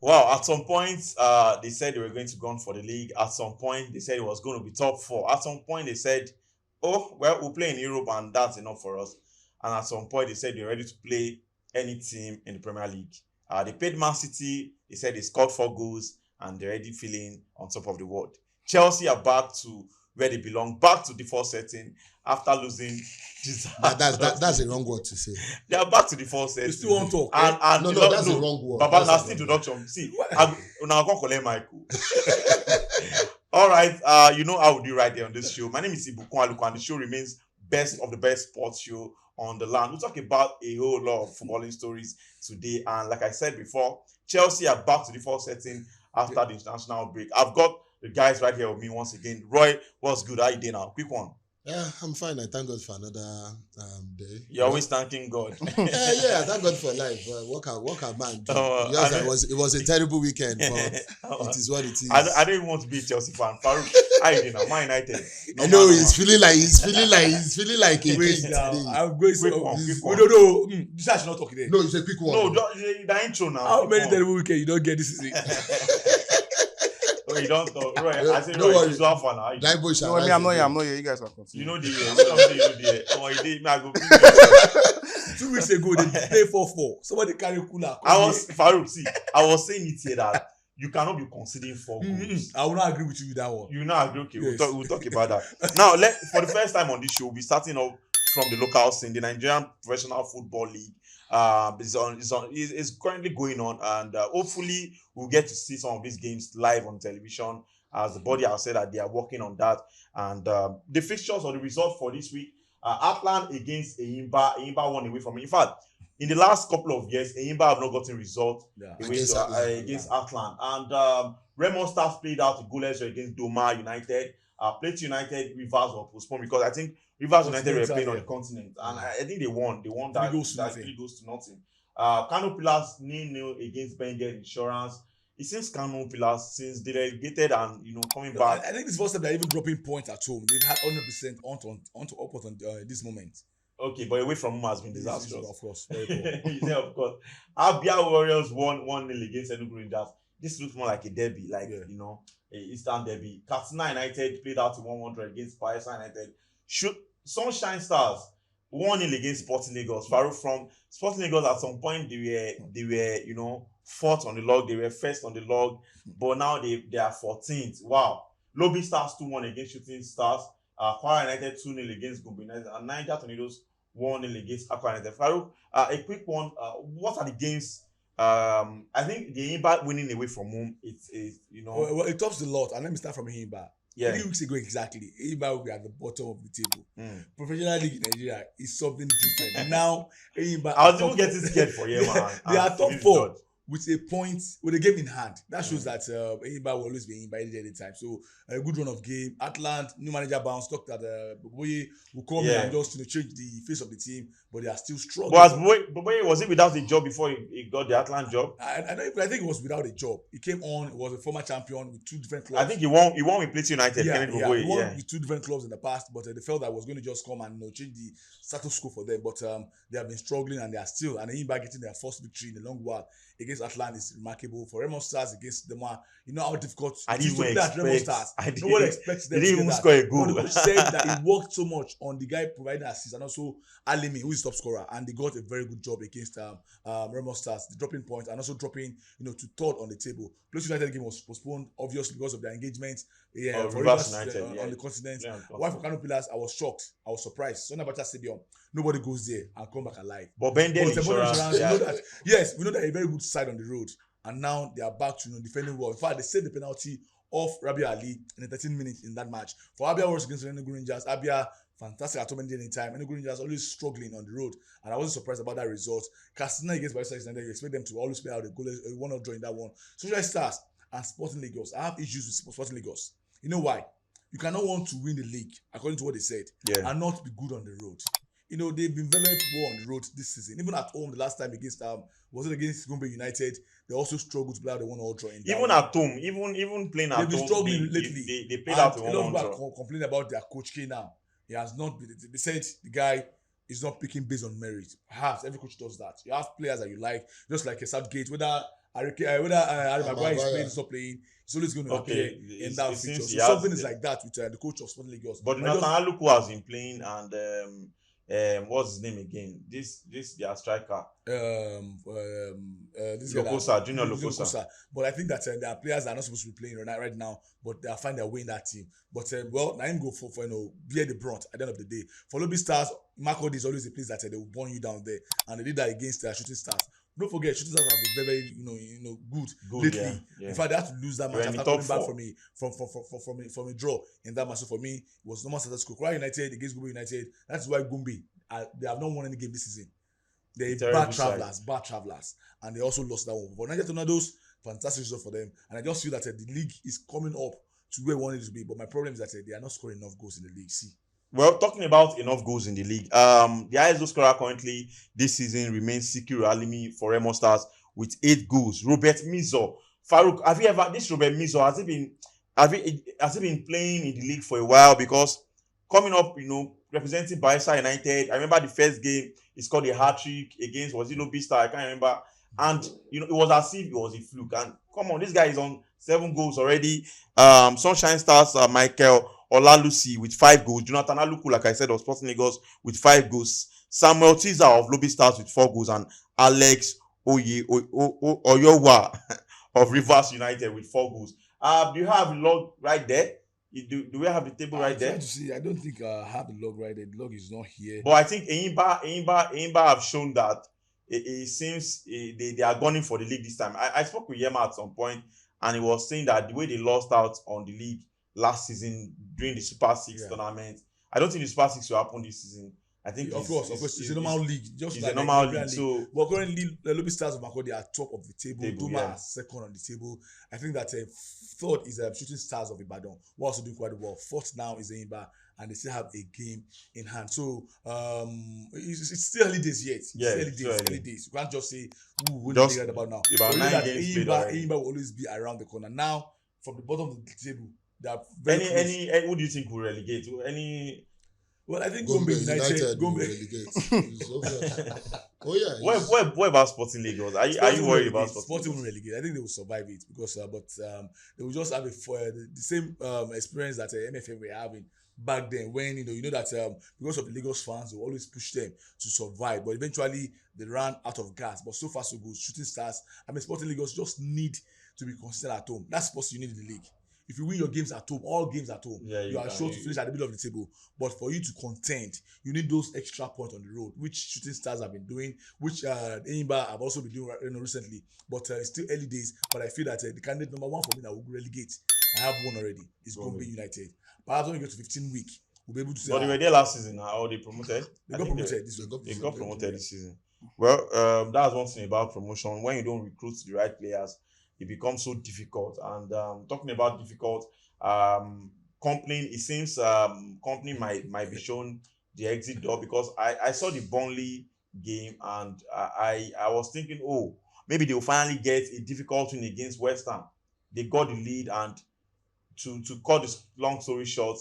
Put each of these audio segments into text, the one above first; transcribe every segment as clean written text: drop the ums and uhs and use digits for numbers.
Wow, at some point, they said they were going to go on for the league. At some point, they said it was going to be top four. At some point, they said, oh, well, we'll play in Europe and that's enough for us. And at some point, they said they're ready to play any team in the Premier League. They paid Man City. They said they scored 4 goals and they're already feeling on top of the world. Chelsea are back to where they belong, back to default setting after losing. That's a wrong word to say. They are back to default setting. You still want to talk? And No, that's a wrong word. Baba, that's the introduction. See, now I'm going to collect Michael. All right, you know how we do right there on this show. My name is Ibukun Aluko, and the show remains best of the best sports show on the land. We'll talk about a whole lot of footballing stories today, and like I said before, Chelsea are back to default setting after the international break. I've got the guys right here with me once again. Roy, what's good? How you doing now? Quick one. Yeah, I'm fine. I thank God for another day. You're always thanking God. Yeah, thank God for life. What can man do? Yes, it was a terrible weekend, but it is what it is. I don't even want to be a Chelsea fan. Farouk, how you doing now? Man United. I know he's feeling like a king Wait now, today. I'm going Quick to. one, quick We one. don't know. This guy should not talk today. No, it's a quick one. No, the intro now. How Quick many one. terrible weekend you don't get this season? Oh, you don't talk. Roy, I say Don't Roy, worry. it's not fun now. Blind boy shall No, rise I'm not again. here. You guys can continue. You know the year. You know the year. Oh, you did. Me, I go. 2 weeks ago, they play 4-4. Somebody carry cooler. I was Farouk. See, I was saying it here that you cannot be conceding 4 goals. I will not agree with you with that one. You know, I agree. Okay, Yes. we'll talk about that. Now, for the first time on this show, we'll be starting off from the local scene, the Nigerian Professional Football League. It's currently going on, and hopefully we'll get to see some of these games live on television. As the body has said that they are working on that, and the fixtures or the result for this week: Atlant against Eyimba. Eyimba won away from it. In fact, in the last couple of years, Eyimba have not gotten result against Atlant, and Remo Stars played out a goalless against Doma United. Plateau United, Rivers were postponed because I think Rivers United were playing on the continent, and I think they won. They won that 3 goals to nothing. Kano Pillars 0-0 against Bengal Insurance. It seems Kano Pillars, since they relegated and coming back. I think this first time they're even dropping points at home. They've had 100% on this moment. Okay, but away from home has been disastrous. Of course. Very poor. Yeah, of course. Abia Warriors won 1-0 against Enugu Rangers. This looks more like a derby, a Eastern derby. Katsina United played out 1-1 against Bayelsa United. Sunshine Stars 1-0 against Sporting Lagos. Farouk, from Sporting Lagos, at some point they were fourth on the log. They were first on the log, but now they are 14th. Wow. Lobby Stars 2-1 against Shooting Stars. Kwara United 2-0 against Gombe United, and Niger Tornadoes 1-0 against Akwa United. Farouk, a quick one. What are the games? I think the Eyimba winning away from home, Well, it tops the lot, and let me start from Eyimba. Yeah. 3 weeks ago, exactly, Eyimba will be at the bottom of the table. Professional league in Nigeria is something different. Now, Eyimba, I was even getting scared for you, man. They are top 4 with a point, with a game in hand. That shows that Eyimba will always be Eyimba any time. So a good run of game. Atlant, new manager bounce, talked that Boboye will come in and just change the face of the team, but they are still struggling. But Boboye, was it without a job before he got the Atlant job? I think it was without a job. He came on, he was a former champion with 2 different clubs. I think he won with Plateau United. He won with 2 different clubs in the past, but they felt that was going to just come and change the status quo for them. But they have been struggling, and they are still, and Eyimba getting their first victory in a long while against Atlant is remarkable. For Remo Stars against them, you know how difficult it is to play at Remo Stars. No one expects them to didn't do even that. score a goal. But the coach said that he worked so much on the guy providing assists, and also Alimi, who is top scorer, and they got a very good job against Remo Stars, the dropping points and also dropping to third on the table. Plateau United game was postponed, obviously because of their engagement for Rivers on the continent. While for Kano Pillars, I was shocked, I was surprised. Sonny Abacha Stadium, nobody goes there and come back alive. But Bengal Insurance, we know that a very good side on the road, and now they are back to defending well. In fact, they saved the penalty of Rabi Ali in the 13 minutes in that match. For Abia Warriors against Enugu Rangers, Abia fantastic at any time. Enugu Rangers always struggling on the road, and I wasn't surprised about that result. Katsina against Bayelsa United, you expect them to always play out a goal, a 1-0 draw in that one. Sunshine Stars and Sporting Lagos, I have issues with Sporting Lagos. You know why? You cannot want to win the league according to what they said, and not be good on the road. They've been very, very poor on the road this season. Even at home, the last time against against Gombe United, they also struggled to play out the 1-0 draw. Even at home, even playing at home, they've been struggling lately. They played out the 1-0 draw. A lot of people are complaining about their coach K now. He has not. They said the guy is not picking based on merit. Perhaps every coach does that. You have players that you like, just like a Southgate. Whether Whether Harry Maguire is Maguire. playing, is not playing, he's always going to appear in that it feature. seems So he has something is the- like that with the coach of Sporting Lagos. But I Jonathan just- Aluko has been playing, and what's his name again? This their striker. This guy Lokosa, Junior Lokosa. But I think that there are players that are not supposed to be playing right now, but they are finding their way in that team. But now him go for bear the brunt at the end of the day. For Lobby Stars, Marco is always a place that they will burn you down there, and they did that against Shooting Stars. Don't forget, Shooting Stars have been very good lately. Yeah. In fact, they had to lose that match They're in the after coming top back from a draw in that match. So for me, it was normal status quo. Kwara United against Gombe United. That's why Gombe they have not won any game this season. They're bad travelers, and they also lost that one. But Niger Tornadoes, fantastic result for them, and I just feel that the league is coming up to where we want it to be. But my problem is that they are not scoring enough goals in the league. See. Well, talking about enough goals in the league, the highest goal scorer currently this season remains Sikiru Alimi for Remo Stars with 8 goals. Robert Mizo, Farouk, have you ever this Robert Mizo has he been playing in the league for a while? Because coming up, representing Bayelsa United, I remember the first game he scored a hat-trick against Lobby Star, I can't remember, and it was as if it was a fluke. And come on, this guy is on 7 goals already. Sunshine Stars, Michael Olalusi with 5 goals. Jonathan Aluku, like I said, of Sporting Lagos with 5 goals. Samuel Tiza of Lobby Stars with 4 goals. And Alex Oyowa of Rivers United with 4 goals. Do you have a log right there? Do we have the table right there? To see, I don't think I have the log right there. The log is not here. But I think Eimba have shown that it seems they are gunning for the league this time. I spoke with Yema at some point, and he was saying that the way they lost out on the league last season during the Super 6 tournament, I don't think the Super 6 will happen this season. I think of course, it's a normal league. Just it's like a normal league. So, but currently, the Lobby Stars of Makurdi are top of the table. Duma are second on the table. I think that third is Shooting Stars of Ibadan. We're also doing quite well. Fourth now is Eimba, and they still have a game in hand. So it's still early days yet. Early days. You can't just say who the league right about now. About 9 games played already. Eimba will always be around the corner. Now, from the bottom of the table, they are who do you think will relegate? Well, I think Gombe United will relegate. Oh yeah. What about Sporting Lagos? Are you worried about Sporting will relegate? I think they will survive it because, they will just have the same experience that MFM were having back then. When you know that because of the Lagos fans, they will always push them to survive, but eventually they ran out of gas. But so far so good. Shooting Stars, Sporting Lagos just need to be consistent at home. That's what you need in the league. If you win your games at home, all games at home, you are sure to finish at the middle of the table. But for you to contend, you need those extra points on the road, which Shooting Stars have been doing, which Eimba have also been doing recently. But it's still early days. But I feel that the candidate number 1 for me that will relegate, I have one already, is Gombe United. Perhaps when we get to 15 week, we'll be able to say. But they were there last season. Or they promoted? They got promoted this season. Well, that's one thing about promotion. When you don't recruit the right players, it becomes so difficult. And talking about difficult, Company, it seems Company might be shown the exit door, because I saw the Burnley game, and I was thinking, maybe they'll finally get a difficult win against West Ham. They got the lead, and to cut this long story short,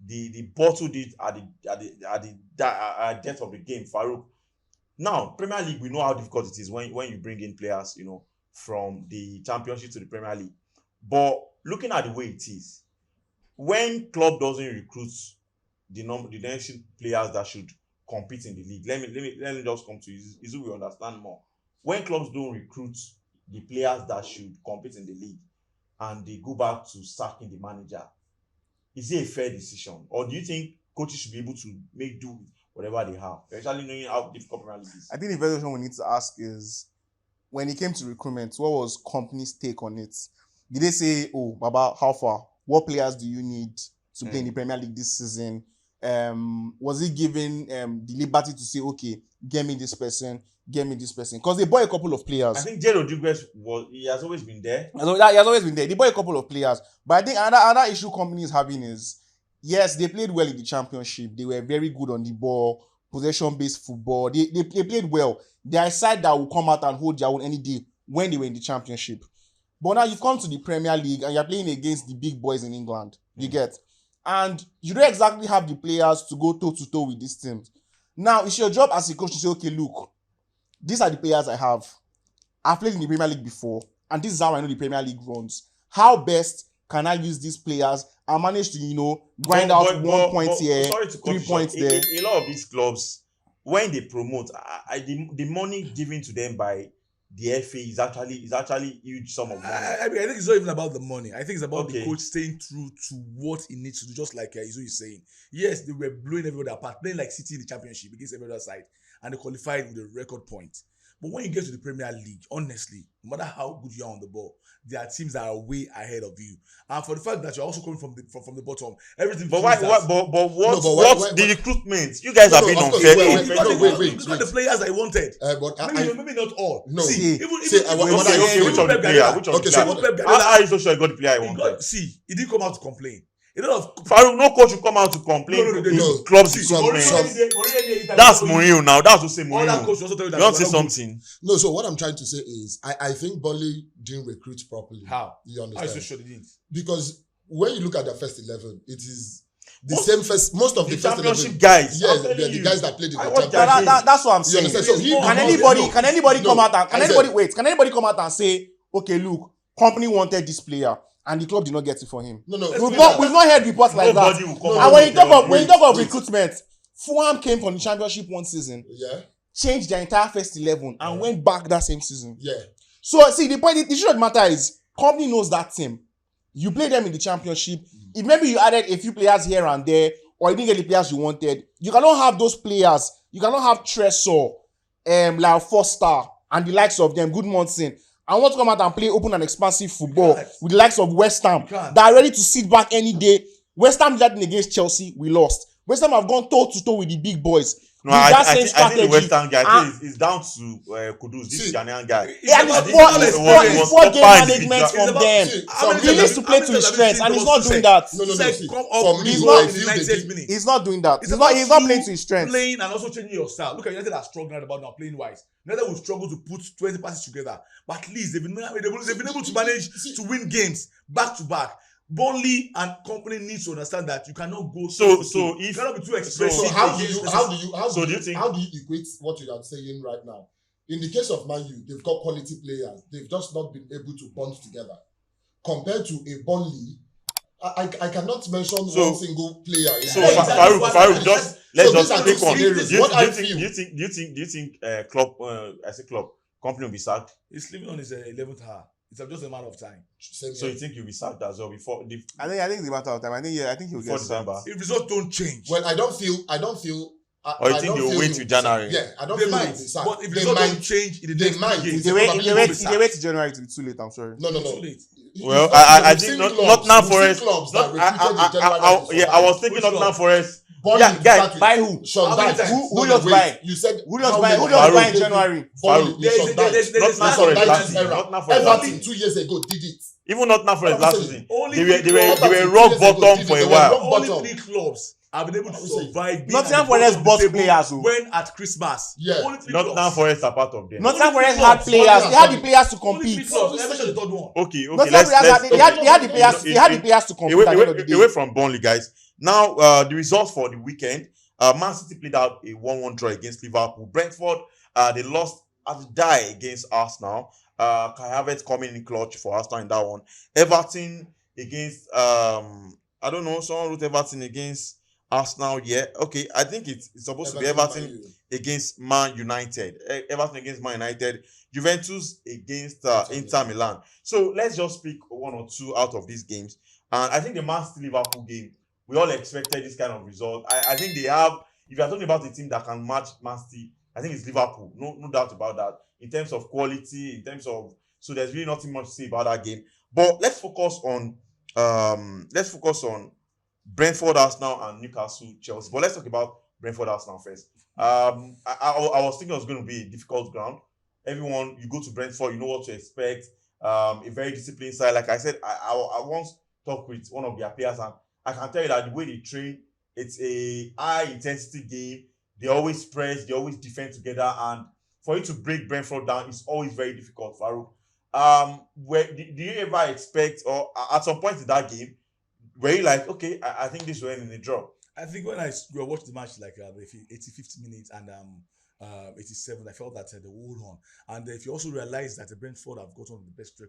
the bottled it at the death of the game, Farouk. Now, Premier League, we know how difficult it is when you bring in players, from the Championship to the Premier League. But looking at the way it is, when club doesn't recruit the next players that should compete in the league, let me just come to Izu will understand more. When clubs don't recruit the players that should compete in the league, and they go back to sacking the manager, is it a fair decision? Or do you think coaches should be able to make do with whatever they have, especially knowing how difficult Premier League is? I think the first question we need to ask is, when it came to recruitment, what was Company's take on it? Did they say, Baba, how far? What players do you need to play in the Premier League this season? Was he given the liberty to say, okay, get me this person? Because they bought a couple of players. I think Jay Rodriguez he has always been there. He has always been there. They bought a couple of players. But I think another issue Company is having is, yes, they played well in the Championship. They were very good on the ball, possession-based football. They played well. They are a side that will come out and hold their own any day when they were in the Championship. But now you've come to the Premier League and you're playing against the big boys in England. You get? And you don't exactly have the players to go toe-to-toe with these teams. Now, it's your job as a coach to say, okay, look, these are the players I have. I've played in the Premier League before, and this is how I know the Premier League runs. How best can I use these players and manage to, grind out 1 point here, sorry to cut 3 you short. points there? A lot of these clubs, when they promote, the money given to them by the FA is actually huge sum of money. I think it's not even about the money. I think it's about the Okay. coach staying true to what he needs to do, just like Izu is saying. Yes, they were blowing everybody apart, playing like City in the Championship against every other side, and they qualified with a record point. But when you get to the Premier League, honestly, no matter how good you are on the ball, there are teams that are way ahead of you. And for the fact that you're also coming from the bottom, everything. But why? But what? what's the recruitment? You guys have been of course, unfair. wait. You got the players I wanted. But Maybe not all. No. See, See, even what I Okay, feel- which of the player? Which of Okay, the so player? what- Pep Guardiola, How are you so sure you got the player I he wanted? he didn't come out to complain. A lot of Farouk, no coach will come out to complain. No, no. Clubs See, recruitment. some- That's Mourinho now. That's to say All that Mourinho. coach also tell you You that want to we're say not good. something? No, so what I'm trying to say is I think Burnley didn't recruit properly. How? You How is understand? so sure they didn't? Because when you look at the first 11, it is the same first. Most of The the first 11. championship guys. Yes, I'm they're telling the you. guys that played in I the watched championship. that That's what I'm You saying. understand? So he- Can no, anybody no, come out and I said- can anybody come out and say, okay, look, company wanted this player and the club did not get it for him? No, no. We've not heard reports like Nobody that. will come No, out And when you and talk tell of when you you. talk of wait. recruitment, Fulham came from the championship one season, Yeah, changed their entire first 11 and went back that same season. yeah. So see, the point, the issue of the matter is, company knows that team. You play them in the championship. If maybe you added a few players here and there, or you didn't get the players you wanted, you cannot have those players. You cannot have Tresor, like Foster, and the likes of them, Goodmanson. I want to come out and play open and expansive football can't. with the likes of West Ham You can't. that are ready to sit back any day. West Ham did against Chelsea, we lost. West Ham have gone toe to toe with the big boys. No, With I that same think the strategy. West Ham guy Ah. is down to Kudus, this See, Ghanaian guy. Yeah, and I it's think poor, it it's was- poor, it it's was poor game proper management individual. from It's about- them. See, How many He times needs to have- play how to many his times have strengths, you and seen he's not Thomas doing Tuchel? that. No, Tuchel see, come for up me, with the goal way I in the feel the 90th game- minute. He's not doing that. It's He's not playing to his strengths. Playing and also changing your style. Look at United are struggling about now playing wise. United will struggle to put 20 passes together, but at least they've been able to manage to win games back to back. Burnley and company needs to understand that you cannot go So you if cannot be too expressive. So how do against you the- how do you equate what you are saying right now? In the case of Man U, they've got quality players. They've just not been able to bond together. Compared to a Burnley, I cannot mention So- one single player. so Yeah, exactly. Farouk, just let's So these just are pick two one. scenarios. Do you What I think feel- do you think club I say club company will be sacked? He's living on his 11th hour. It's just a matter of time. Same So here. you think you'll be sacked as well before I think it's a matter of time. I think he'll before get December? If results don't change, Well, I don't feel. Or you I think don't they'll feel wait he'll till be January? sacked. Yeah, I don't they feel might. he'll be sacked. But if They results might. don't change in the they next might. games, If They they wait, probably they will wait, be they sacked. wait till January to be too late. I'm sorry. No. Too late. Well, I We've think seen not clubs- Nottingham we've seen Forest. clubs that Not, recruited in January to yeah, I survive. was thinking Which Nottingham club? Forest. Burnley Yeah, to guys, start with. By who? Sean How many Dyche. times? Who just wait. buy? You said Who just how buy? many Who times? just buy in Burnley, January? Burnley, There's- Sean there's- Dyche. there's- Nottingham Sean Forest Dyche's last season. era. Nottingham Forest last Everton season. 2 years ago did it. Even Nottingham Forest I'm last saying, season. only They three were clubs- rock Everton 2 years ago bottom did for it. a They were while. rock Only bottom. 3 clubs have been able to I'm saying, survive. being Nottingham at the bottom Forest of the bought table players, oh. when at Christmas. Yeah. Only 3 Nottingham clubs. Forest are part of them. Nottingham Only Forest three had clubs. players. They had the players to Only 3 compete. clubs. I mentioned the third one. Okay, Nottingham let's Forest had they had the players. okay. They had the players to compete away, at the end of the away, away day. from Burnley, guys. Now, the results for the weekend. Man City played out a 1-1 draw against Liverpool. Brentford, they lost at the die against Arsenal. Kai Havertz coming in clutch for Arsenal in that one. Everton against, I don't know, someone wrote Everton against Arsenal. Yeah, okay. I think it's supposed to be Everton against Man United. Everton against Man United. Juventus against Inter Milan. So let's just pick one or two out of these games. And I think the Man City Liverpool game, we all expected this kind of result. I think they have, if you're talking about a team that can match Man City, I think it's Liverpool. No doubt about that. In terms of quality, in terms of, so there's really nothing much to say about that game. But let's focus on Brentford, Arsenal, and Newcastle, Chelsea. But let's talk about Brentford, Arsenal first. I was thinking it was going to be a difficult ground. Everyone, you go to Brentford, you know what to expect. A very disciplined side. Like I said, I once talked with one of their players, and I can tell you that the way they train, it's a high intensity game. They always press, they always defend together, and for you to break Brentford down, it's always very difficult, Farouk. Do you ever expect, or at some point in that game, were you like, okay, I think this will end in a draw? I think when we watched the match like the 50 minutes and 87. I felt that they will hold on. And if you also realize that the Brentford have got one of the best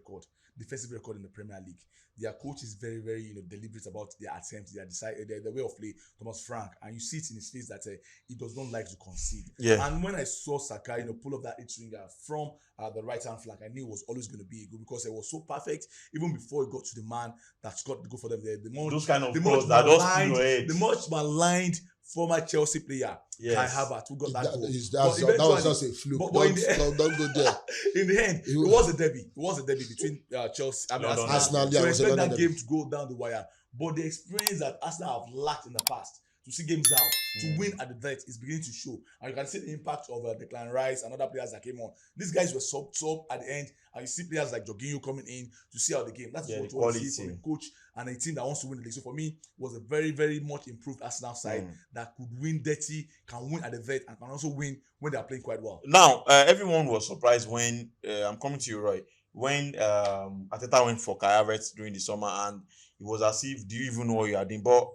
defensive record in the Premier League, their coach is very, very deliberate about their attempts, their way of play, Thomas Frank, and you see it in his face that he does not like to concede. Yeah. And when I saw Saka, pull up that eight-winger from the right-hand flank, I knew it was always going to be a goal because it was so perfect even before it got to the man that scored the goal for them. Those kind of goals that don't spin your head. The much maligned former Chelsea player, Yes. Kai Havertz, who got that goal. That was just a fluke. Don't go there. In the end, it was a derby. It was a derby between Chelsea and Arsenal. Yeah, So it was expect another that derby. game to go down the wire. But the experience that Arsenal have lacked in the past to see games out, to win at the vet is beginning to show. And you can see the impact of Declan Rice and other players that came on. These guys were sub at the end, and you see players like Jorginho coming in to see out the game. That's what you want to see from a coach and a team that wants to win the league. So for me, it was a very, very much improved Arsenal side that could win dirty, can win at the vet, and can also win when they are playing quite well. Now, everyone was surprised when I'm coming to you, Roy. When Arteta went for Kai Havertz during the summer, and it was as if, do you even know what you are doing? But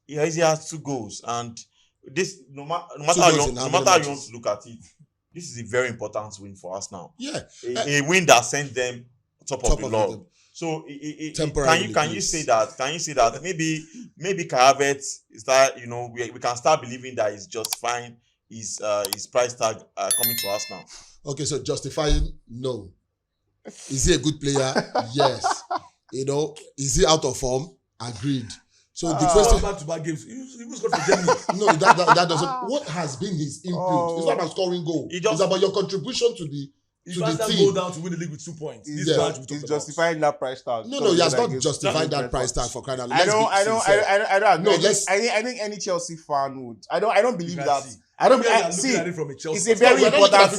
he has 2 goals, and this no matter how you want to look at it, this is a very important win for us now. Yeah, a win that sent them top of the log. So can you say that? Can you say that maybe Kai Havertz is that we can start believing that he's justifying his price tag coming to us now? Okay, so justifying, no. Is he a good player? Yes. Is he out of form? Agreed. So the question, back-to-back games, he was good for Germany. no, that doesn't. What has been his input? It's not about scoring goal. It's about your contribution to the team. Go down to win the league with 2 points. He's justifying that price tag. No, he has not justified that price tag for crying out loud. I don't agree. No, I think any Chelsea fan would. I don't believe that. See. I don't See, it's a very important.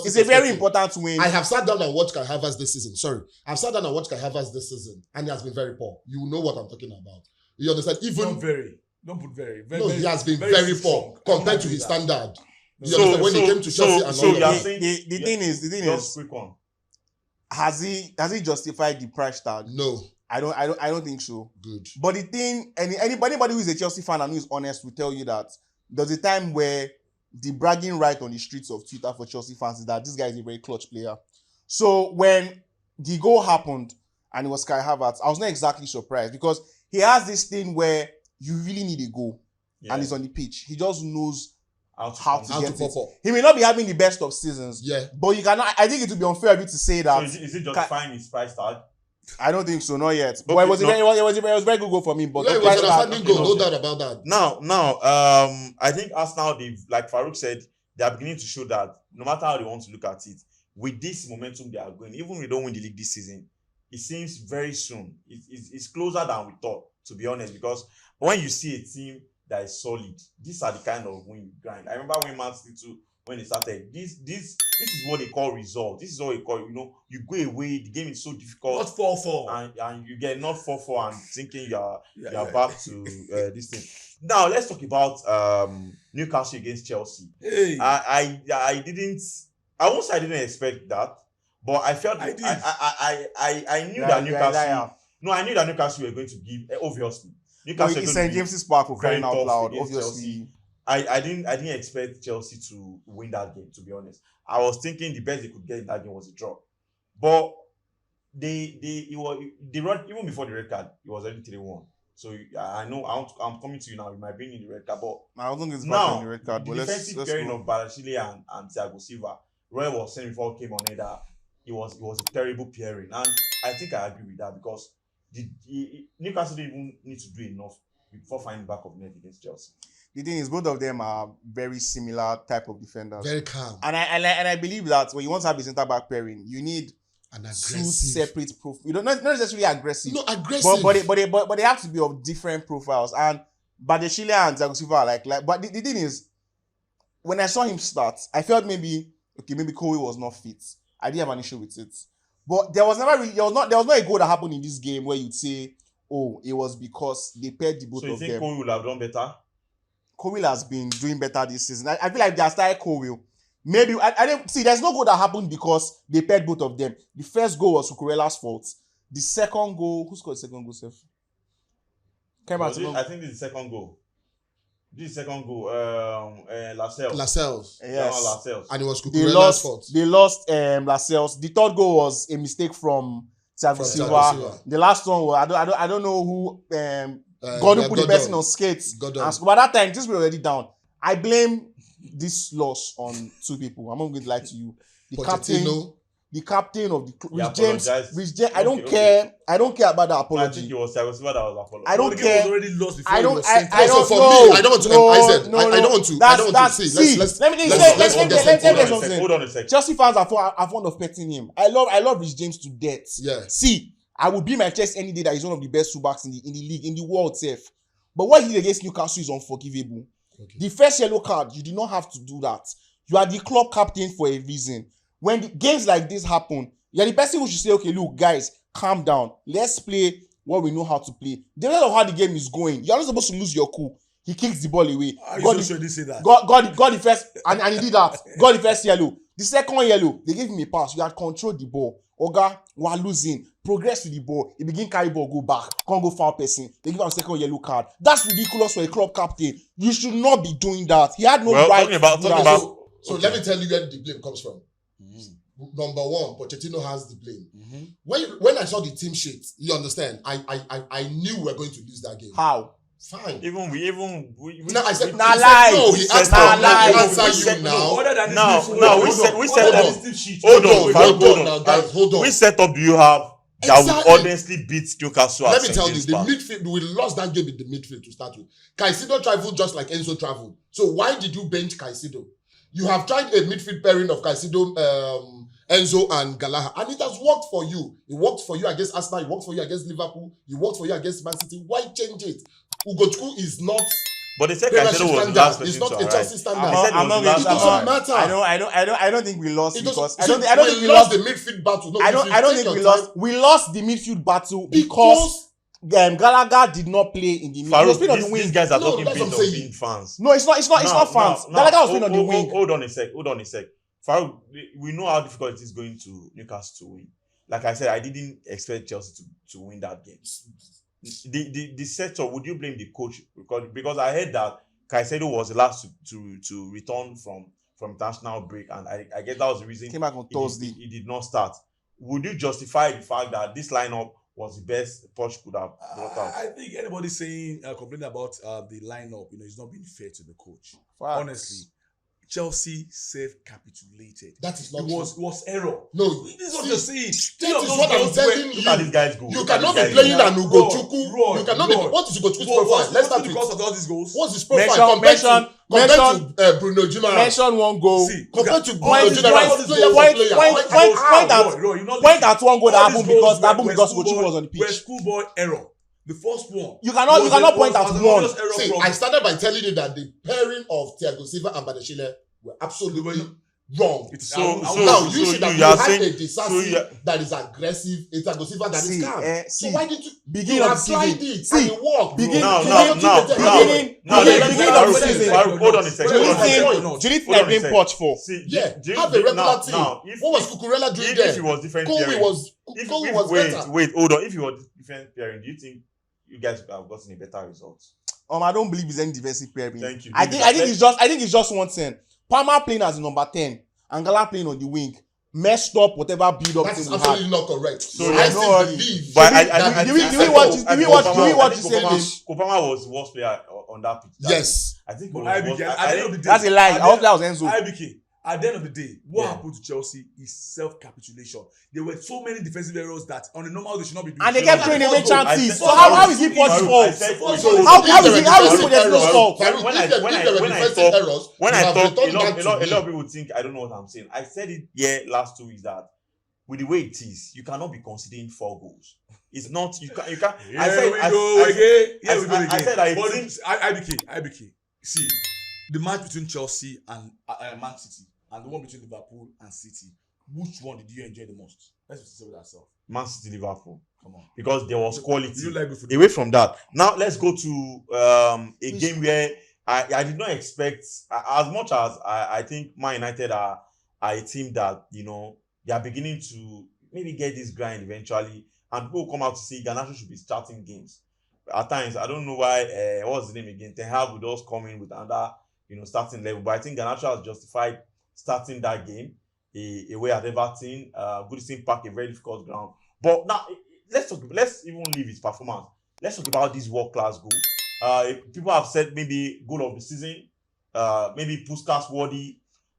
It's a very important win. I have sat down and watched Kai Havertz this season. Sorry, I've sat down and watched Kai Havertz this season, and he has been very poor. You know what I'm talking about. You understand? Don't put very. No, he has been very poor compared to his standard. You understand? When he came to Chelsea and so all you that. are saying The thing is, quick one. has he justified the price tag? No. I don't think so. Good. But the thing, anybody who is a Chelsea fan and who is honest will tell you that there's a time where the bragging right on the streets of Twitter for Chelsea fans is that this guy is a very clutch player. So when the goal happened and it was Kai Havertz, I was not exactly surprised because he has this thing where you really need a goal and he's on the pitch. He just knows how to get it. He may not be having the best of seasons, but you cannot. I think it would be unfair of you to say that. So is it justifying his price tag? I don't think so, not yet. Okay, but it was a very good goal for me. But it was an outstanding goal, no doubt about that. Now, I think Arsenal, like Farouk said, they are beginning to show that no matter how they want to look at it, with this momentum they are going, even if we don't win the league this season, it seems very soon. It's closer than we thought, to be honest, because when you see a team that is solid, these are the kind of win you grind. I remember when Man City too, when they started, this is what they call result. This is what they call, you go away, the game is so difficult. Not 4-4. And you get not 4-4 and thinking you're back to this thing. Now, let's talk about Newcastle against Chelsea. Hey. I won't say I didn't expect that, but I felt I knew that Newcastle. No, I knew that Newcastle were going to give, obviously. Newcastle it's St. James's Park for crying out loud, obviously. I didn't expect Chelsea to win that game, to be honest. I was thinking the best they could get in that game was a draw. But even before the red card, it was already 3-1. So I know I'm coming to you now. You might bring in the red card, but I don't think it's now the red card. The defensive pairing of Barasilli and Thiago Silva. Roy was saying before he came on here that it was a terrible pairing, and I think I agree with that because Newcastle didn't even need to do enough before finding back of net against Chelsea. The thing is, both of them are very similar type of defenders. Very calm. And I believe that when you want to have a centre back pairing, you need an two separate profiles. You don't not necessarily aggressive. No, aggressive. But they have to be of different profiles. And Bardeshilia and Thiago Silva but the thing is, when I saw him start, I felt maybe Kobe was not fit. I didn't have an issue with it. But there was not a goal that happened in this game where you'd say, oh, it was because they paired the both of them. So you think Kobe would have done better? Kobe has been doing better this season. I feel like they have started Kobe. Maybe I don't see. There's no goal that happened because they paired both of them. The first goal was Cucurella's fault. The second goal, who scored the second goal, Seth? I think it's the second goal. This second goal, Lascelles. Lascelles. Yes. Lascelles. And it was They Cucurella's fault. lost Lascelles. The third goal was a mistake from Thiago From Silva. Thiago Silva. The last one was I don't know who Gordon put the person on skates. Gordon. And by that time, this was already down. I blame this loss on two people. I'm not going to lie to you. The captain of the Rich James. I don't care. I don't care about that I apology. think it was Thiago Silva that was apologizing. I don't The game was care. already lost before I it don't. was I sent don't out. for know. me, I don't want to. I don't want to. See, let me let's say something. Hold on a sec. Chelsea fans are fond of petting him. I love Rich James to death. Yeah. See, I would be my chest any day that he's one of the best fullbacks in the league, in the world safe. But what he did against Newcastle is unforgivable. Okay. The first yellow card, you did not have to do that. You are the club captain for a reason. When the games like this happen, you're the person who should say, okay, look, guys, calm down. Let's play what we know how to play. Depending on how the game is going, you're not supposed to lose your cool. He kicks the ball away. Are you so sure they say that? Got the first, and he did that. Got the first yellow. The second yellow, they gave him a pass. You had controlled the ball. Oga, we are losing. Progress with the ball. He begin carry ball, go back. Can't go foul person. They give him a second yellow card. That's ridiculous for a club captain. You should not be doing that. He had no right talking about So let me tell you where the blame comes from. Number one, Pochettino has the blame. When I saw the team sheet, you understand, I knew we were going to lose that game. How? Fine. We No, I said, Nah, he lie. said, no, he asked Nah, me lie. to answer you now. Other than Now, this now, midfield, we hold set on. up- Other than this sheet. Hold on, Hold on now, guys, hold on. Which setup do you have that Exactly. will honestly beat Newcastle? Let at me St. tell you, James the Park? midfield, we lost that game in the midfield to start with. Caicedo traveled just like Enzo traveled. So why did you bench Caicedo? You have tried a midfield pairing of Caicedo, Enzo and Gallagher, and it has worked for you. It worked for you against Arsenal. It worked for you against Liverpool. It worked for you against Man City. Why change it? Ugochukwu is not But they said Premiership Caicedo was the standard. last It's person not to a arrive. Chelsea standard. They said I'm it not was the It last doesn't person to arrive. matter. I don't think we lost It because doesn't. I don't think we we lost lost. the midfield battle. No, I don't if you think take we your lost. time- We lost the midfield battle because Gallagher did not play in the midfield. He was Farouk, playing on the these wing. guys are No, talking that's based what on I'm saying. being fans. No, it's not fans. Gallagher was playing on the wing. Hold on a sec. Farouk, we know how difficult it is going to Newcastle to win. Like I said, I didn't expect Chelsea to win that game. The setup, would you blame the coach? Because I heard that Caicedo was the last to return from international break, and I guess that was the reason Came back on Thursday. he did not start. Would you justify the fact that this lineup was the best Poch could have brought out? I think anybody saying complaining about the lineup, it's not being fair to the coach. Facts. Honestly, Chelsea self-capitulated. That is not It was error. No, This is what see, you're saying. that is what I'm telling Look at you. these guys go. You cannot be playing an Ugochukwu. You cannot be. What is Ugochukwu's profile? Let's start the with. cause of all these goals. What's his profile compared to Bruno Guimaraes? Mention one goal. See, Compared to all Bruno these Guimaraes, goals- player for player. Point at one goal that happened because Ugochukwu was on the Were pitch. schoolboy error. The first one. You cannot point at one. See, I started by telling you that the pairing of Thiago Silva and Badashile were absolutely wrong. Now you should have had a disaster that is aggressive, a Thiago Silva that is calm. So why did you beginning of the applied season? it and it worked? Beginning Now, beginning of the season. Hold on a second. Do you think I blame Poch for? See, Yeah, do you- have a regular team. Now, What was Cucurella doing if there? it was different Kobe pairing, was better. wait, hold on. If it was different pairing, do you think you guys would have gotten a better result? I don't believe it's any defensive pairing. Thank you. I think it's just one thing. Palmer playing as a number 10 and Gala playing on the wing messed up whatever build up That thing is we had. absolutely not correct. So I no, still believe. But Do we watch the same game? Kopama was the worst player on that pitch. Yes. I think. But it was IBK, worse. at the end of the day, That's a lie. I hope that was Enzo. IBK, at the end of the day, what Yeah. happened to Chelsea is self-capitulation. There were so many defensive errors that on a normal they should not be doing. And they kept throwing away chances. So I how is it Poch's fault? So How if there is it were Pochettino's fault? Farouk, When if I- there when I- were when I defensive talk- errors, When you I have talk, returned a lot back to of me. people think I don't know what I'm saying. I said it here last 2 weeks that with the way it is, you cannot be considering 4 goals. It's not. You can't. Here we go again. But IBK. See, the match between Chelsea and Man City and the one between Liverpool and City, which one did you enjoy the most? Let's just say with ourselves. Man City, Liverpool, Come on. because there was Do quality. you like good football? Away from that, now let's go to a game where I did not expect as much as I think Man United are a team that they are beginning to maybe get this grind eventually, and people come out to say Gernacho should be starting games. at times I don't know why. What's the name again? Ten Hag would just come in with another, starting level. But I think Gernacho has justified starting that game away at Everton. Goodison Park, a very difficult ground. But now let's even leave his performance. Let's talk about this world class goal. People have said maybe goal of the season, maybe Puskas worthy.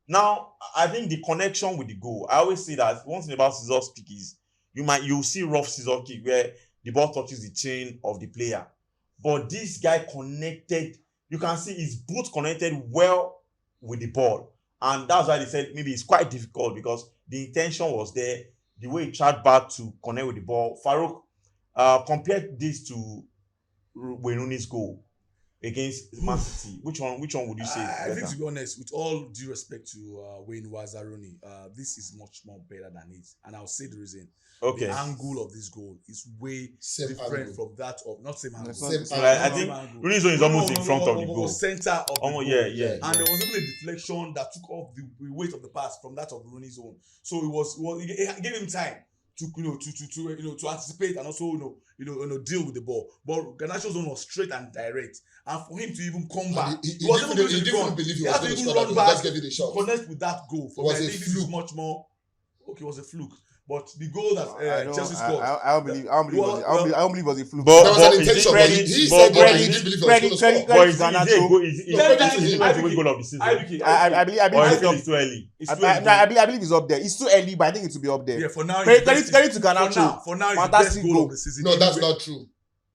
Now, I think the connection with the goal. I always say that one thing about scissors kick is you'll see rough scissors kick where the ball touches the chain of the player. But this guy connected, you can see his boot connected well with the ball. And that's why they said maybe it's quite difficult because the intention was there. The way he tried back to connect with the ball. Farouk, compared this to Wayne Rooney's goal against Man City, which one would you say? I think, to be honest, with all due respect to Wayne Rooney, this is much more better than it. And I'll say the reason. Okay. The angle of this goal is way different from that of not same angle. I think Rooney's one is almost in front of the goal. Center of the goal. Yeah. And there was even a deflection that took off the weight of the pass from that of Rooney's own. So it gave him time to anticipate and also deal with the ball. But Gernacho's own was straight and direct, and for him to even come back, he didn't believe he was going to score that. Just gave it a shot. Connect with that goal. For me, I think this is much more. Okay, it was a fluke. But the goal that Chelsea scored, I don't believe it was a fluke. There was an intention, but he said that he didn't believe he was going to score. But is it goal of the season? I believe it's too early. I believe it's up there. It's too early, but I think it will be up there. Yeah, for now. Credit to Gernacho. For now, it's the best goal of the season. No, that's not true.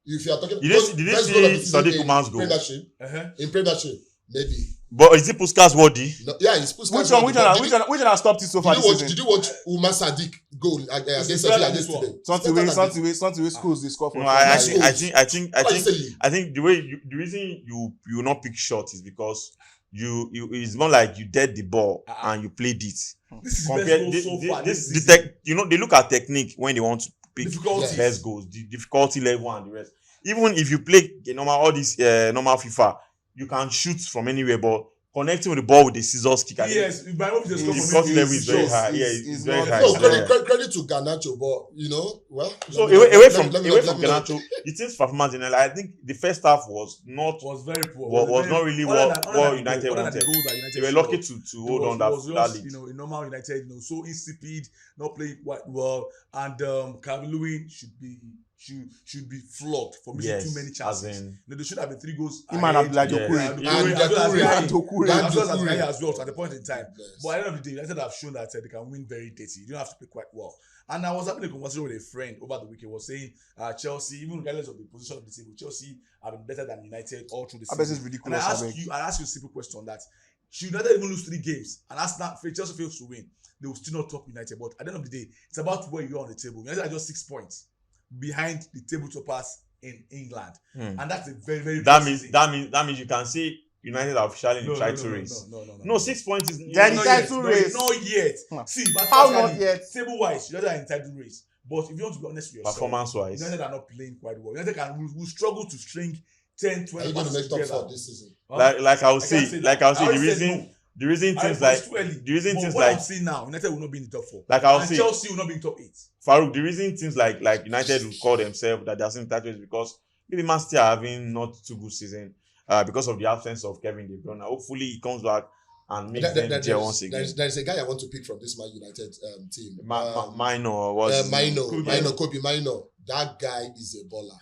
If you are talking, did you see Sadiq Umar's goal in Premiership? Maybe. But is it Puskas worthy? No, yeah, it's Puskas. Which one has stopped it so far this season? Did you watch Umar Sadiq goal against Sevilla yesterday? Something way schools they score for. No, I think the reason you will not pick shot is because it's more like you dead the ball and you played it. This is best goal so far. They look at technique when they want to pick best goals, the difficulty level and the rest. Even if you play normal FIFA, you can shoot from anywhere, but connecting with the ball with the scissors kick. Yes, the difficulty level is very high. Yeah, it's very high. No, credit to Gernacho, but So away from Gernacho, the team's performance in I think the first half was very poor. Was not really what United wanted. They were lucky to hold on that lead. In normal United, so insipid, not playing quite well, and Calvin Lewin should be flogged for missing too many chances. There should have been 3 goals. Iman Abdullah as well at the point in time. But at the end of the day, United have shown that they can win very dirty. You don't have to play quite well. And I was having a conversation with a friend over the weekend. Was saying Chelsea, even regardless of the position of the table, Chelsea have been better than United all through the season. This is ridiculous. And I ask you a simple question on that. Should United even lose 3 games and Chelsea fails to win, they will still not top United. But at the end of the day, it's about where you are on the table. United are just 6 points behind the table toppers in England, and that's a very, very that means you can see United are officially in the title race. No, 6 points is they're in the title race. Not yet. See, but how not yet? Table wise, United are in title race. But if you want to be honest with yourself, performance wise, United are not playing quite well. United will struggle to string 10, 12. Are you going to make top 4 this season? Like I will say, the reason things like what I'm seeing now, United will not be in the top 4. Like I'll say, Chelsea will not be in the top 8. Farouk, the reason things like United will call themselves that they're in title is because maybe Man City are having not too good season because of the absence of Kevin De Bruyne. Hopefully he comes back and makes them gel once again. There's a guy I want to pick from this Man United team. Kobe Mino. That guy is a baller.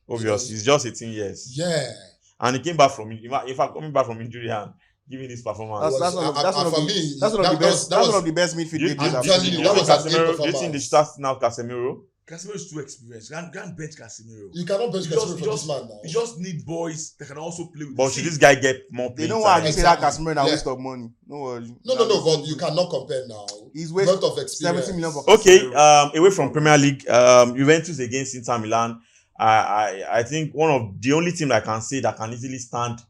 Obviously, he's just 18 years. Yeah. And he came back from injury and giving this performance. That's one of the best midfield debuts I'm telling you, that was a great performance. Do you think they start now Casemiro? Casemiro is too experienced. You can't bench Casemiro. You cannot bench Casemiro for this man now. You just need boys that can also play with. But should this guy get more play? They don't want to say that Casemiro is a waste of money. No worry. No, but you cannot compare now. He's waste lot of experience. 70 million for Casemiro. Okay, away from Premier League, Juventus against Inter Milan. I think one of the only team I can say that can easily stand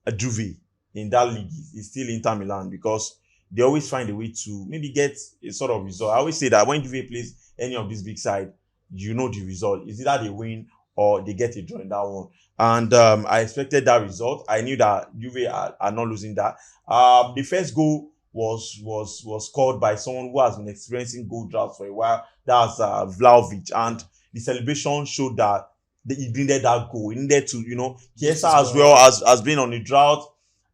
a Juve in that league is still Inter Milan because they always find a way to maybe get a sort of result. I always say that when Juve plays any of this big side, you know the result. It's either they win or they get a draw in that one. And I expected that result. I knew that Juve are not losing that. The first goal was scored by someone who has been experiencing goal drought for a while. That's Vlahovic. And the celebration showed that he needed that goal. He needed to, Yes, Chiesa as well as been on a drought,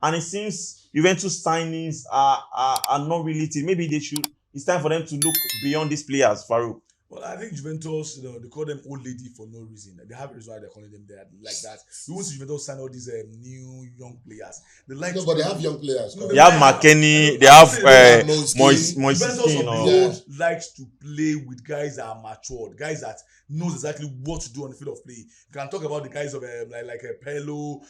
and it seems Juventus signings are not really. Maybe they should. It's time for them to look beyond these players, Farouk. Well, I think Juventus, they call them old lady for no reason. They have a reason why they're calling them like that. You won't see Juventus sign all these new young players. They like but they have young players. No, They have McKennie, they have Moise Juventus likes to play with guys that are matured, guys that knows exactly what to do on the field of play. You can talk about the guys of like Pello,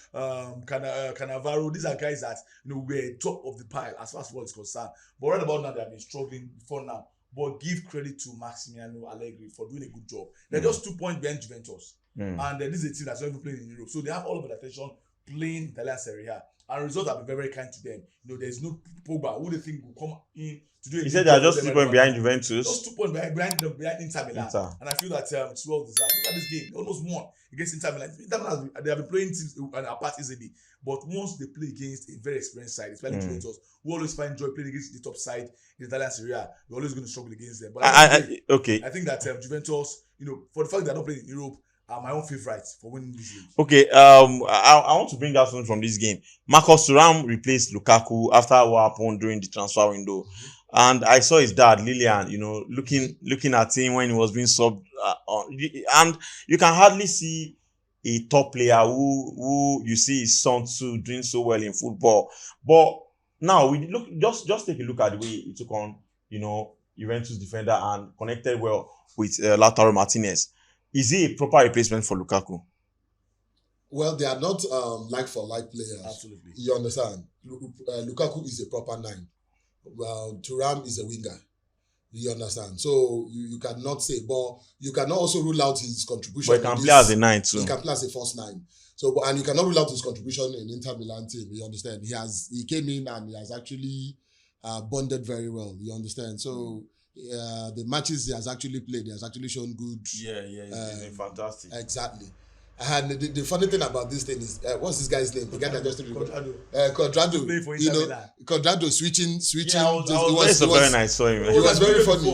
Cannavaro. These are guys that were top of the pile as far as football is concerned. But right about now, they have been struggling before now. But give credit to Massimiliano Allegri for doing a good job. They're just 2 points behind Juventus. And this is a team that's not even playing in Europe. So they have all of the attention playing Italian Serie A. And results have been very, very kind to them. There's no Pogba who they think will come in to do a He said they're just 2 points behind Juventus. Just 2 points behind Inter Milan. And I feel that it's well deserved. Look at this game. They almost won against Inter Milan. Inter Milan, they have been playing teams apart easily. But once they play against a very experienced side, especially Juventus, who always find joy playing against the top side in the Italian Serie A, we're always going to struggle against them. But I think that Juventus, for the fact that they're not playing in Europe, are my own favorites for winning this league. Okay, I want to bring out something from this game. Marcus Thuram replaced Lukaku after what happened during the transfer window. And I saw his dad, Lilian, looking at him when he was being subbed on. And you can hardly see a top player who you see his son too doing so well in football. But now we look, just take a look at the way he took on, Juventus defender and connected well with Lautaro Martinez. Is he a proper replacement for Lukaku? Well, they are not like-for-like players. Absolutely. You understand? Lukaku is a proper 9. Well, Thuram is a winger. You understand? So you cannot say, but you cannot also rule out his contribution. But he can play as a 9 too. He can play as a first 9. So, and you cannot rule out his contribution in Inter Milan team. You understand? He came in and he has actually bonded very well. You understand? So the matches he has actually played, he has actually shown good. Yeah, he's been fantastic. Exactly. And the funny thing about this thing is, what's this guy's name? The guy that just Cuadrado. Cuadrado switching. Yeah, it was very nice. Sorry, man. It was very funny.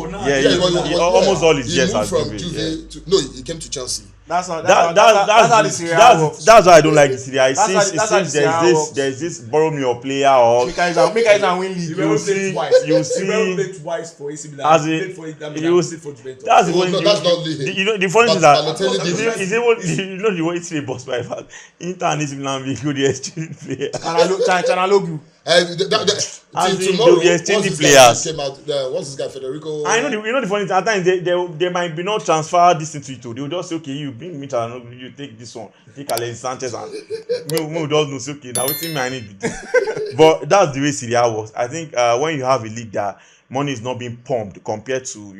Almost all his years moved at from Juve. Juve he came to Chelsea. That's how the Serie A works. That's why I don't like the Serie A. It That's how the seems Serie A works. there's this borrow me your player or Make guys win league. You see- played twice for AC Milan. As You in- played for Inter you Milan. see- Played for Juventus. that's the Oh, one. no, that's not Ligue. The funny thing is That's that Balotelli different. the way it's a boss by fact. Inter and AC Milan be good exchange player. Chanalogu. As in, Tomorrow, they'll be exchanging once this guy players. came out, what's this guy, Federico? I know the funny thing. At times they might be not transfer this into it. They'll just say, okay, you bring me Chanalogu, you take this one, take Alexis Sanchez, and me just know say, okay, now what thing I need to do. But that's the way Serie A works. I think when you have a league that money is not being pumped compared to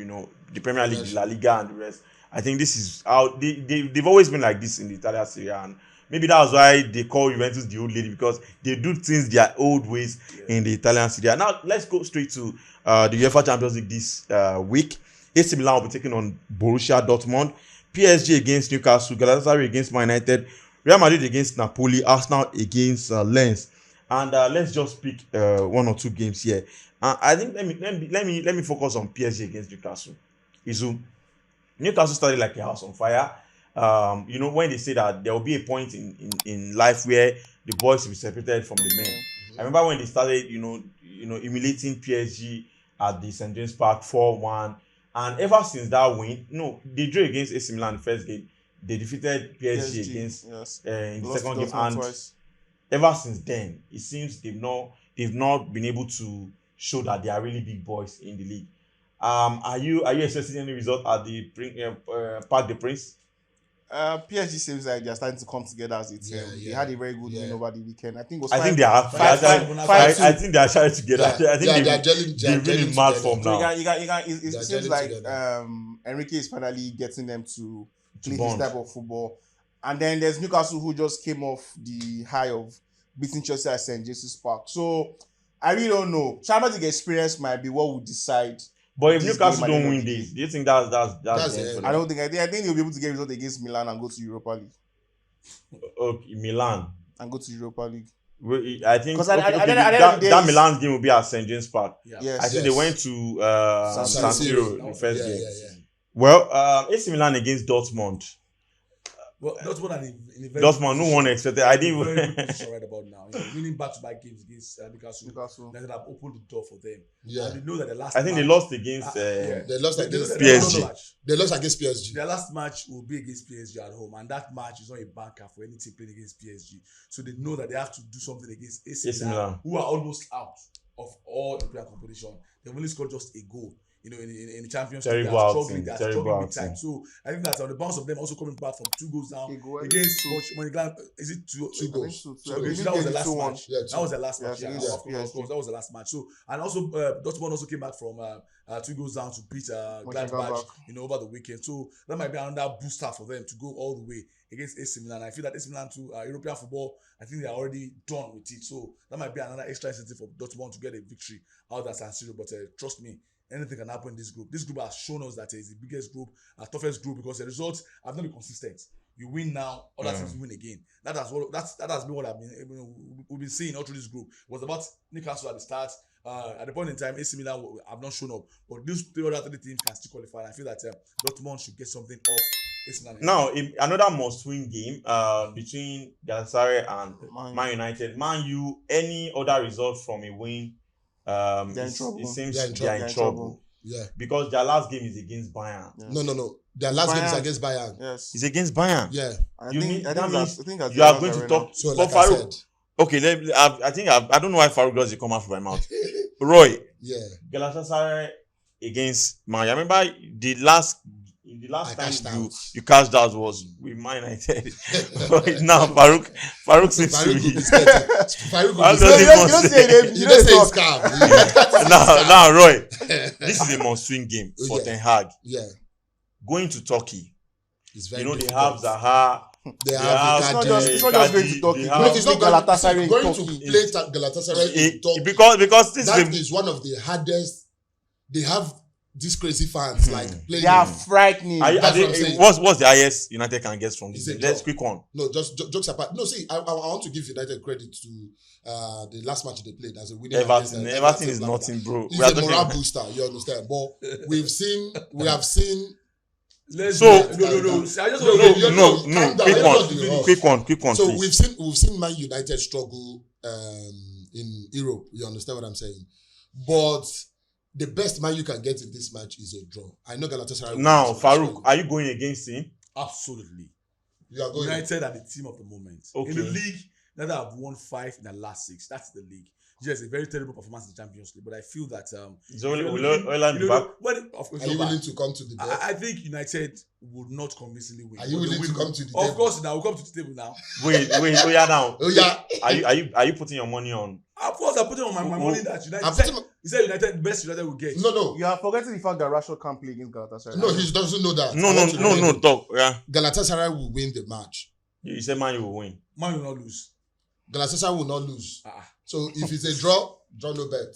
the Premier League, the La Liga, and the rest. I think this is how they've always been like this in the Italian Serie A, and maybe that's why they call Juventus the old lady, because they do things their old ways in the Italian Serie A. Now let's go straight to the UEFA Champions League this week. AC Milan will be taking on Borussia Dortmund, PSG against Newcastle, Galatasaray against Man United, Real Madrid against Napoli, Arsenal against Lens. And let's just pick 1 or 2 games here. I think let me focus on PSG against Newcastle. Newcastle started like a house on fire. When they say that there will be a point in life where the boys will be separated from the men. I remember when they started, emulating PSG at the St. James Park 4-1, and ever since that win, they drew against AC Milan the first game. They defeated PSG against in the second game, and twice. Ever since then, it seems they've not been able to show that they are really big boys in the league. Are you expecting any result at the Parc des Princes? PSG seems like they're starting to come together as a team. They had a very good win over the weekend. I think it was I think they are. I think they are trying together. I think they're really mad form now. It seems like Enrique is finally getting them to play this type of football. And then there's Newcastle, who just came off the high of beating Chelsea at St. James Park. So I really don't know. Champions League experience might be what will decide. But if Newcastle don't win this, do you think that's it? I don't think. I think they'll be able to get result against Milan and go to Europa League. Okay, Milan and go to Europa League. I think that Milan game will be at St. James Park. Yeah. Yes, I think they went to San Siro the first game. Yeah. Well, AC Milan against Dortmund. Well, Dortmund are in a very Dortmund, no one expected. I didn't very good even. position right about now. Winning back-to-back games against Newcastle. United have opened the door for them. Yeah. And they know that the last I think they match, lost against. They lost they know against that their last PSG. match- They lost against PSG. Their last match will be against PSG at home, and that match is not a banker for any team playing against PSG. So they know that they have to do something against AC AC Milan, Milan. who are almost out of all European competition. They've only scored just a goal. In the Champions League, Terrible outing, they are terrible struggling big outing. time. So I think that on the bounce of them also coming back from 2 goals down A goal, against two. Mönchengladbach. Is it 2 goals. Okay, so that was the last match. Yeah, That was the last match. Yeah, Yeah, yeah, of course, that was the last match. So and also Dortmund also came back from 2 goals down to beat Gladbach, over the weekend. So that might be another booster for them to go all the way against AC Milan. I feel that AC Milan too, European football, I think they are already done with it. So that might be another extra incentive for Dortmund to get a victory out at San Siro. But trust me, anything can happen in this group. This group has shown us that it's the biggest group, toughest group, because the results have not been consistent. You win now, other teams win again. That has been what we've been seeing all through this group. It was about Newcastle at the start. At the point in time, AC Milan have not shown up, but these 3 other 3 teams can still qualify. And I feel that Dortmund should get something off AC Milan. Now, another must-win game between Galatasaray and Man United. Man U, any other result from a win, They're in trouble. it seems They're in they are in trouble. trouble. Yeah. Because their last game is against Bayern. Yeah. No. Their last game is Bayern. against Bayern. Yes. It's against Bayern. Yeah. I You think mean- I that think means that's- I think that's You are the going to arena. talk. So But like I Farouk, said, okay, I don't know why Farouk does it come out from my mouth. Roy, yeah. Galatasaray against Man. I remember the last I cashed time out. you cashed out was with Man United. But now Farouk seems to Farouk will be be scared. Farouk will How be does scared. it You don't say it. You don't say it's calm. now Roy. This is a must-win game for Yeah. Ten Hag. Yeah. Going to Turkey, It's very they have difficult. Zaha. They have- have It's not Icardi. just going to Icardi, Turkey. they No, have- it's not Galatasaray in going Turkey. to play Galatasaray in Turkey. Because this That is is one of the hardest. They have these crazy fans like playing. They are frightening. That's what I'm saying. what's the highest United can get from this It's a game? Let's draw. quick one. No, just jokes apart. No, see, I want to give United credit to the last match they played as a winning. against, Everton is blah, blah, blah. nothing, bro. It's We are a talking morale about- booster, you understand? But we have seen. Let's So- no. I just No, want no, to no, No, calm no, down. quick Everybody one, else. quick one, So please. we've seen Man United struggle in Europe. You understand what I'm saying? But the best Man you can get in this match is a draw. I know Galatasaray. Now, will Farouk, are you going against him? absolutely. you are going. United are the team of the moment. Okay. In the league, United have won 5 in the last 6. That's the league. Yes, a very terrible performance in the Champions League, but I feel that Is Ola you be know, back? of course, Are you not willing bad. to come to the bed? I think United would not convincingly win. Are you But they willing to will. come to the Of table? course, now we'll come to the table now. Wait, oh yeah, now. Oh yeah, Are you putting your money on? Of course, I'm putting on my money that United. I'm putting. He said United, the best United will get. No, You are forgetting the fact that Rashford can't play against Galatasaray. no. He doesn't know that. I want to remind No. him. Talk. Yeah, Galatasaray will win the match. you said Man, you will win. Man will not lose. Galatasaray will not lose. Ah, So if it's a draw no bet.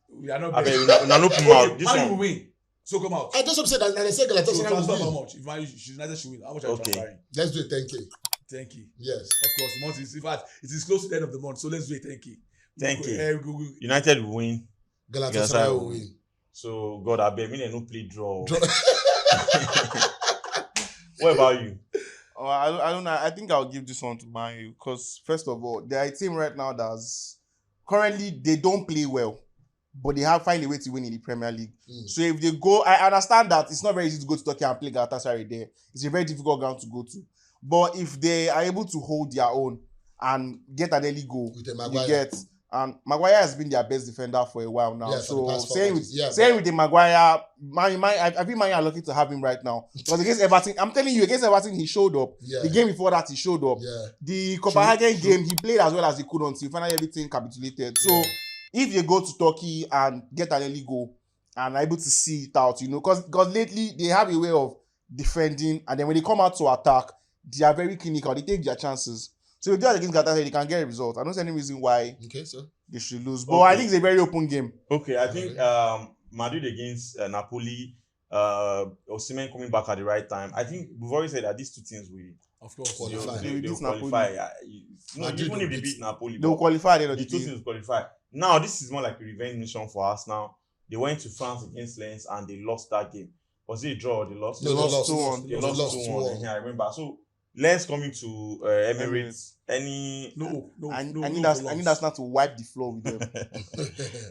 we are not. I betting. bet no come out. This Man will one. win. So come out. I just said that, and I said So Galatasaray transfer will how win. much? If Man United should win, how much are you Okay. transferring? Let's do a 10K. Thank you. Yes. Of course, the month is in fact it is close to the end of the month, so let's do it. Thank you. Thank you. Google. United will win. Galatasaray will win. So God, I bet me they no play draw. Draw. What about you? Oh, I don't know. I think I'll give this one to Man U because first of all, they're a team right now that's currently they don't play well, but they have find a way to win in the Premier League. So if they go, I understand that it's not very easy to go to Turkey and play Galatasaray there. It's a very difficult ground to go to. But if they are able to hold their own and get an early goal, With a you Maguire. get. And Maguire has been their best defender for a while now. Yeah, for the so past 4 saying matches. Yeah, saying but- with the Maguire, I think Man U are lucky to have him right now. Because against Everton, I'm telling you, against Everton, he showed up. Yeah. The game before that, he showed up. Yeah. The Copenhagen True. game, he played as well as he could until finally everything capitulated. So Yeah. if they go to Turkey and get an early goal and are able to see it out, because lately they have a way of defending, and then when they come out to attack, they are very clinical. They take their chances. So if they are against Galatasaray, they can get a result. I don't see any reason why Okay, so they should lose. But I Okay. think it's a very open game. Okay, I think Madrid against Napoli, Osimhen coming back at the right time. I think we've already said that these two teams will Of course. Qualify. they will Beat qualify. No, Madrid even if will they beat- beat Napoli, They will but qualify at the end of the the two day. teams qualify. Now this is more like a revenge mission for us. Now they went to France against Lens and they lost that game. Was it a draw or they lost? No, they lost 2-1. They lost 2-1. Yeah, I remember. So Lens coming to Emirates. Any I need Arsenal to wipe the floor with them.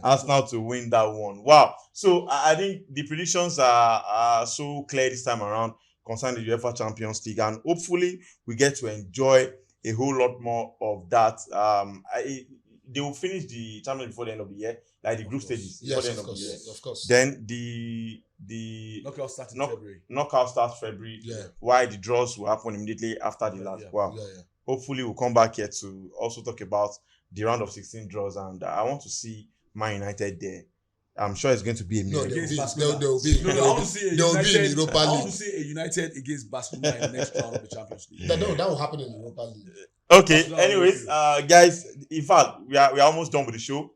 Arsenal to win that one. Wow. So I think the predictions are so clear this time around concerning the UEFA Champions League, and hopefully we get to enjoy a whole lot more of that. They will finish the Champions before the end of the year, like the group stages before the end of the year. Of course. Then the knockout starts in February. Knockout starts February. Yeah. While the draws will happen immediately after the last. Yeah. Wow. Yeah. Hopefully we'll come back here to also talk about the round of 16 draws, and I want to see Man United there. I'm sure it's going to be a No, miracle. they'll be in Europa I want to League. see a United against Barcelona in the next round of the Champions League. That will happen in Europa League. Okay. Barcelona Anyways, guys, in fact, we are almost done with the show.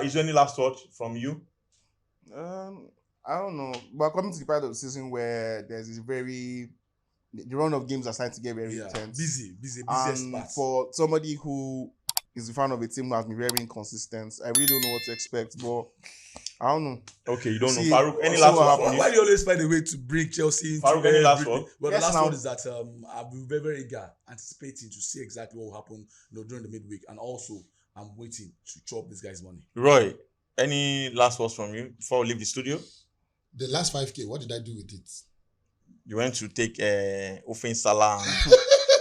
Is there any last thought from you? I don't know. But coming to the part of the season where there's this the run of games are starting to get very intense. Busiest And parts. for somebody who is a fan of a team who has been very inconsistent, I really don't know what to expect. But I don't know. Okay, you don't See, know. Farouk, any see last what word happens. from Why you? do you always find a way to bring Chelsea into Farouk, any last everything? word? Well, Yes, the last now. one is that I'll be very, very eager, anticipating to see exactly what will happen during the midweek. And also, I'm waiting to chop this guy's money. Roy, any last words from you before we leave the studio? The last 5K, what did I do with it? You went to take Ofen Salah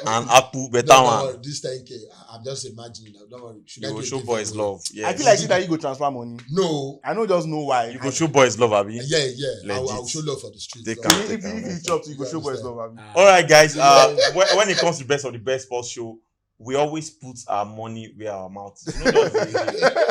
and Akpu better Don't one. worry, this 10K, I'm just imagining. Don't worry. Should I You do go it show different boys way? love. Yes. I feel like that you go transfer money. No. I don't just know why. You go show boys love, Abi. Yeah. I'll Legit. show love for the streets. They Don't can. worry. If you chop, you go show boys love. Abi. All right, guys. When it comes to best of the best sports show, we always put our money where our mouth is.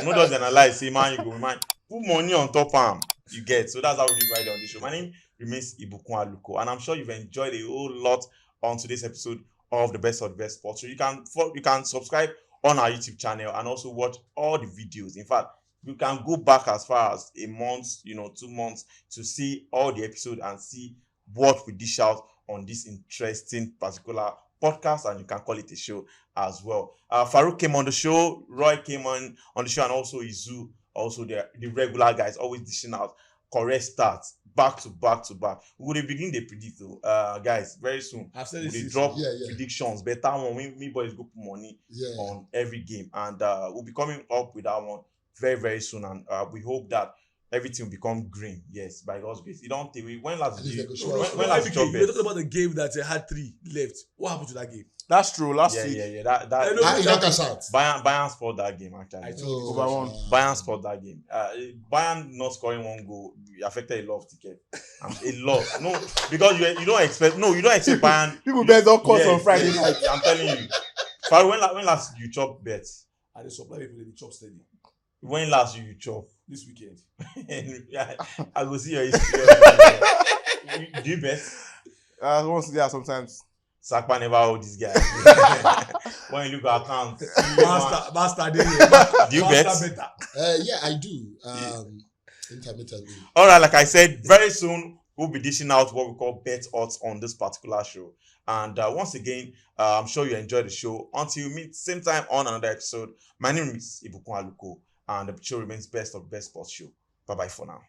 No does analyze. Say, man, you go, man, put money on top arm. You get. So that's how we do right on this show. My name remains Ibukun Aluko, and I'm sure you've enjoyed a whole lot on today's episode of the best of the best sports. So you can subscribe on our YouTube channel and also watch all the videos. In fact, you can go back as far as a month, 2 months to see all the episodes and see what we dish out on this interesting particular podcast, and you can call it a show as well. Farouk came on the show, Roy came on the show, and also Izu, also the regular guys, always dishing out correct stats back to back. We will begin the predict though, guys, very soon. I've said We this. drop Yeah. predictions, better one. Me boys go put money Yeah. on every game, and we'll be coming up with that one very, very soon, and we hope that everything will become green. Yes, by God's grace. You don't think when last At did least you they go show us. when last You're you chop talking about the game that had 3 left. What happened to that game? That's true. Last week. yeah. That I knock us out. Bayern scored that game I actually. told you. Over one. Bayern scored that game. Bayern not scoring one goal affected a lot of tickets. A lot. No, because you don't expect Bayern. People bet don't cost Yes, on Friday yes, night. I'm telling you. Farouk, when last you chop bets? I just supply people in the chop steady When last you chop? this weekend. I will see your history. Do you bet? Once there sometimes. Sakpa never hold this guy. When you look at account, Master do you bet? Yeah, I do. Intermittently. All right, like I said, very soon we'll be dishing out what we call bet odds on this particular show. And once again, I'm sure you enjoy the show. Until we meet same time on another episode, my name is Ibukun Aluko, and the show remains best of best sports show. Bye bye for now.